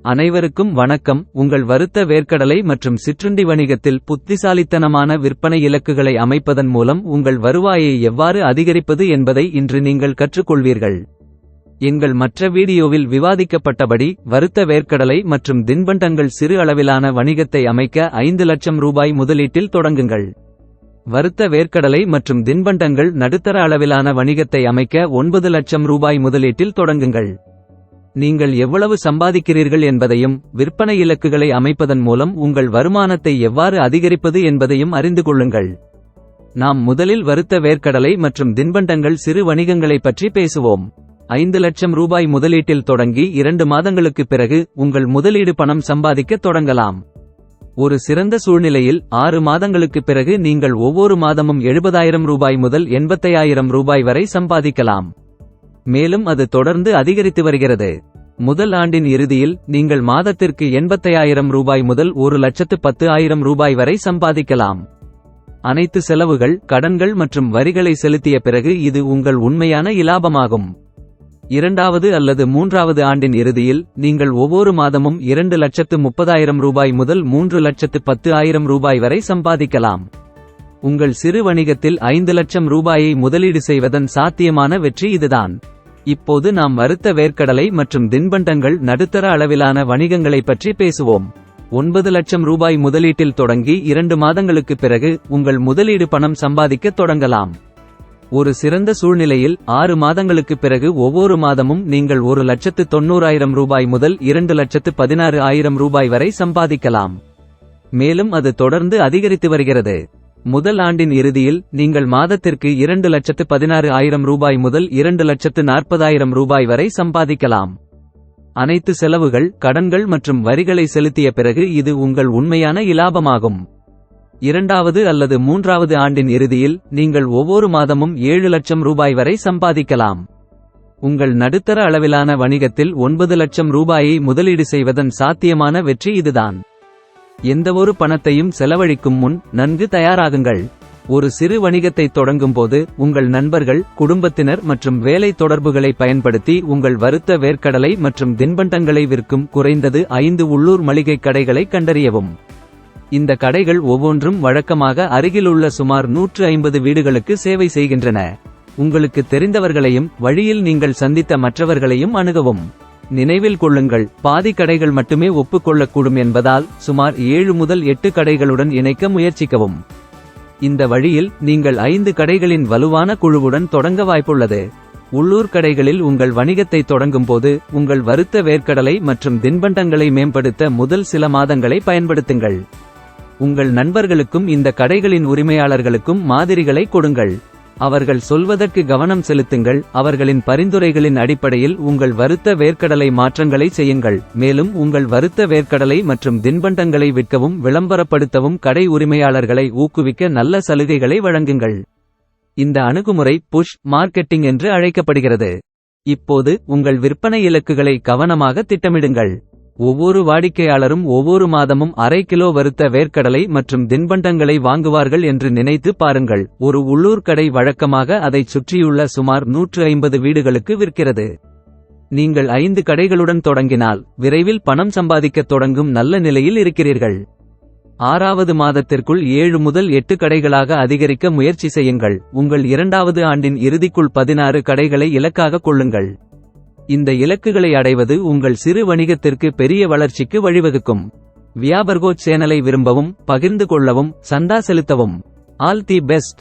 அனைவருக்கும் வணக்கம். உங்கள் வறுத்த வேர்க்கடலை மற்றும் சிற்றுண்டி வணிகத்தில் புத்திசாலித்தனமான விற்பனை இலக்குகளை அமைப்பதன் மூலம் உங்கள் வருவாயை எவ்வாறு அதிகரிப்பது என்பதை இன்று நீங்கள் கற்றுக்கொள்வீர்கள். எங்கள் மற்ற வீடியோவில் விவாதிக்கப்பட்டபடி வறுத்த வேர்க்கடலை மற்றும் தின்பண்டங்கள் சிறு அளவிலான வணிகத்தை அமைக்க 5 லட்சம் ரூபாய் முதலீட்டில் தொடங்குங்கள். வறுத்த வேர்க்கடலை மற்றும் தின்பண்டங்கள் நடுத்தர அளவிலான வணிகத்தை அமைக்க 9 லட்சம் ரூபாய் முதலீட்டில் தொடங்குங்கள். நீங்கள் எவ்வளவு சம்பாதிக்கிறீர்கள் என்பதையும் விற்பனை இலக்குகளை அமைப்பதன் மூலம் உங்கள் வருமானத்தை எவ்வாறு அதிகரிப்பது என்பதையும் அறிந்து கொள்ளுங்கள். நாம் முதலில் வறுத்த வேர்க்கடலை மற்றும் தின்பண்டங்கள் சிறு வணிகங்களைப் பற்றி பேசுவோம். 5 லட்சம் ரூபாய் முதலீட்டில் தொடங்கி 2 மாதங்களுக்குப் பிறகு உங்கள் முதலீடு பணம் சம்பாதிக்கத் தொடங்கலாம். ஒரு சிறந்த சூழ்நிலையில் 6 மாதங்களுக்குப் பிறகு நீங்கள் ஒவ்வொரு மாதமும் 70,000 ரூபாய் முதல் 85,000 ரூபாய் வரை சம்பாதிக்கலாம். மேலும் அது தொடர்ந்து அதிகரித்து வருகிறது. முதல் ஆண்டின் இறுதியில் நீங்கள் மாதத்திற்கு 85,000 ரூபாய் முதல் 1,10,000 ரூபாய் வரை சம்பாதிக்கலாம். அனைத்து செலவுகள், கடன்கள் மற்றும் வரிகளை செலுத்திய பிறகு இது உங்கள் உண்மையான இலாபமாகும். இரண்டாவது அல்லது மூன்றாவது ஆண்டின் இறுதியில் நீங்கள் ஒவ்வொரு மாதமும் 2,30,000 ரூபாய் முதல் 3,10,000 ரூபாய் வரை சம்பாதிக்கலாம். உங்கள் சிறு வணிகத்தில் 5 லட்சம் ரூபாயை முதலீடு செய்வதன் சாத்தியமான வெற்றி இதுதான். இப்போது நாம் வறுத்த வேர்க்கடலை மற்றும் தின்பண்டங்கள் நடுத்தர அளவிலான வணிகங்களைப் பற்றி பேசுவோம். 9 லட்சம் ரூபாய் முதலீட்டில் தொடங்கி 2 மாதங்களுக்குப் பிறகு உங்கள் முதலீடு பணம் சம்பாதிக்கத் தொடங்கலாம். ஒரு சிறந்த சூழ்நிலையில் 6 மாதங்களுக்குப் பிறகு ஒவ்வொரு மாதமும் நீங்கள் 1,90,000 ரூபாய் முதல் 2,16,000 ரூபாய் வரை சம்பாதிக்கலாம். மேலும் அது தொடர்ந்து அதிகரித்து வருகிறது. முதல் ஆண்டின் இறுதியில் நீங்கள் மாதத்திற்கு 2,16,000 ரூபாய் முதல் 2,40,000 ரூபாய் வரை சம்பாதிக்கலாம். அனைத்து செலவுகள், கடன்கள் மற்றும் வரிகளை செலுத்திய பிறகு இது உங்கள் உண்மையான இலாபமாகும். இரண்டாவது அல்லது மூன்றாவது ஆண்டின் இறுதியில் நீங்கள் ஒவ்வொரு மாதமும் 7 லட்சம் ரூபாய் வரை சம்பாதிக்கலாம். உங்கள் நடுத்தர அளவிலான வணிகத்தில் 9 லட்சம் ரூபாயை முதலீடு செய்வதன் சாத்தியமான வெற்றி இதுதான். எந்தவொரு பணத்தையும் செலவழிக்கும் முன் நன்கு தயாராகுங்கள். ஒரு சிறு வணிகத்தை தொடங்கும்போது உங்கள் நண்பர்கள், குடும்பத்தினர் மற்றும் வேலை தொடர்புகளை பயன்படுத்தி உங்கள் வறுத்த வேர்க்கடலை மற்றும் தின்பண்டங்களை விற்கும் குறைந்தது 5 உள்ளூர் மளிகை கடைகளை கண்டறியவும். இந்த கடைகள் ஒவ்வொன்றும் வழக்கமாக அருகிலுள்ள சுமார் 150 வீடுகளுக்கு சேவை செய்கின்றன. உங்களுக்கு தெரிந்தவர்களையும் வழியில் நீங்கள் சந்தித்த மற்றவர்களையும் அணுகவும். நினைவில் கொள்ளுங்கள், பாதி கடைகள் மட்டுமே ஒப்புக்கொள்ளக்கூடும் என்பதால் சுமார் 7 முதல் 8 கடைகளுடன் இணைக்க முயற்சிக்கவும். இந்த வழியில் நீங்கள் 5 கடைகளின் வலுவான குழுவுடன் தொடங்க வாய்ப்புள்ளது. உள்ளூர் கடைகளில் உங்கள் வணிகத்தை தொடங்கும்போது உங்கள் வறுத்த வேர்க்கடலை மற்றும் தின்பண்டங்களை மேம்படுத்த முதல் சில மாதங்களை பயன்படுத்துங்கள். உங்கள் நண்பர்களுக்கும் இந்த கடைகளின் உரிமையாளர்களுக்கும் மாதிரிகளை கொடுங்கள். அவர்கள் சொல்வதற்கு கவனம் செலுத்துங்கள். அவர்களின் பரிந்துரைகளின் அடிப்படையில் உங்கள் வறுத்த வேர்க்கடலை மாற்றங்களை செய்யுங்கள். மேலும் உங்கள் வறுத்த வேர்க்கடலை மற்றும் தின்பண்டங்களை விற்கவும் விளம்பரப்படுத்தவும் கடை உரிமையாளர்களை ஊக்குவிக்க நல்ல சலுகைகளை வழங்குங்கள். இந்த அணுகுமுறை புஷ் மார்க்கெட்டிங் என்று அழைக்கப்படுகிறது. இப்போது உங்கள் விற்பனை இலக்குகளை கவனமாக திட்டமிடுங்கள். ஒவ்வொரு வாடிக்கையாளரும் ஒவ்வொரு மாதமும் அரை கிலோ வறுத்த வேர்க்கடலை மற்றும் தின்பண்டங்களை வாங்குவார்கள் என்று நினைத்து பாருங்கள். ஒரு உள்ளூர் கடை வழக்கமாக அதைச் சுற்றியுள்ள சுமார் 150 வீடுகளுக்கு விற்கிறது. நீங்கள் 5 கடைகளுடன் தொடங்கினால் விரைவில் பணம் சம்பாதிக்கத் தொடங்கும் நல்ல நிலையில் இருக்கிறீர்கள். 6வது மாதத்திற்குள் 7 முதல் 8 கடைகளாக அதிகரிக்க முயற்சி செய்யுங்கள். உங்கள் 2வது ஆண்டின் இறுதிக்குள் 16 கடைகளை இலக்காக கொள்ளுங்கள். இந்த இலக்குகளை அடைவது உங்கள் சிறு வணிகத்திற்கு பெரிய வளர்ச்சிக்கு வழிவகுக்கும். வியாபர்கோ சேனலை விரும்பவும், பகிர்ந்து கொள்ளவும், சந்தா செலுத்தவும். All the best.